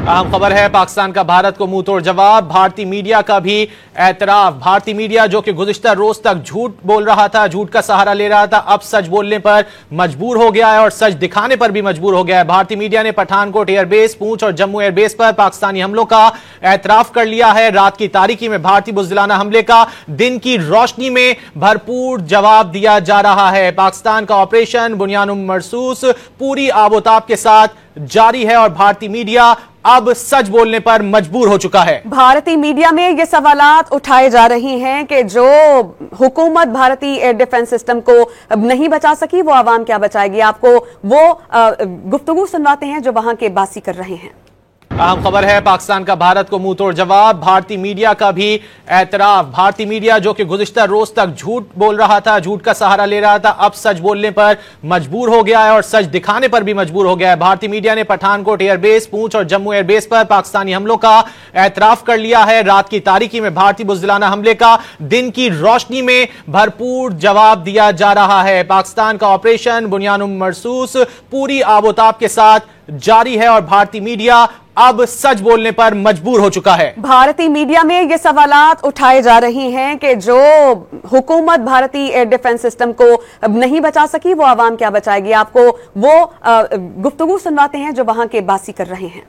अहम खबर है, पाकिस्तान का भारत को मुंह तोड़ जवाब। भारतीय मीडिया का भी एतराफ। भारतीय मीडिया जो कि गुज़िश्ता रोज तक झूठ बोल रहा था, झूठ का सहारा ले रहा था, अब सच बोलने पर मजबूर हो गया है और सच दिखाने पर भी मजबूर हो गया है। भारतीय मीडिया ने पठानकोट एयरबेस, पूंछ और जम्मू एयरबेस पर पाकिस्तानी हमलों का एतराफ कर लिया है। रात की तारीकी में भारतीय बुज़दिलाना हमले का दिन की रोशनी में भरपूर जवाब दिया जा रहा है। पाकिस्तान का ऑपरेशन बुनियानुम मरसूस पूरी आबोताब के साथ जारी है और भारतीय मीडिया अब सच बोलने पर मजबूर हो चुका है। भारतीय मीडिया में ये सवालात उठाए जा रहे हैं कि जो हुकूमत भारतीय एयर डिफेंस सिस्टम को नहीं बचा सकी, वो आवाम क्या बचाएगी। आपको वो गुफ्तगू सुनवाते हैं जो वहां के बासी कर रहे हैं। अहम खबर है, पाकिस्तान का भारत को मुंह तोड़ जवाब। भारतीय मीडिया का भी एतराफ। भारतीय मीडिया जो कि गुज़िश्ता रोज तक झूठ बोल रहा था, झूठ का सहारा ले रहा था, अब सच बोलने पर मजबूर हो गया है और सच दिखाने पर भी मजबूर हो गया है। भारतीय मीडिया ने पठानकोट एयरबेस, पूंछ और जम्मू एयरबेस पर पाकिस्तानी हमलों का एतराफ कर लिया है। रात की तारीकी में भारतीय बुज़दिलाना हमले का दिन की रोशनी में भरपूर जवाब दिया जा रहा है। पाकिस्तान का ऑपरेशन बुनियानुम मरसूस पूरी आबोताब के साथ जारी है और भारतीय मीडिया अब सच बोलने पर मजबूर हो चुका है। भारतीय मीडिया में ये सवालात उठाए जा रहे हैं कि जो हुकूमत भारतीय एयर डिफेंस सिस्टम को नहीं बचा सकी, वो आवाम क्या बचाएगी। आपको वो गुफ्तगू सुनवाते हैं जो वहां के बासी कर रहे हैं।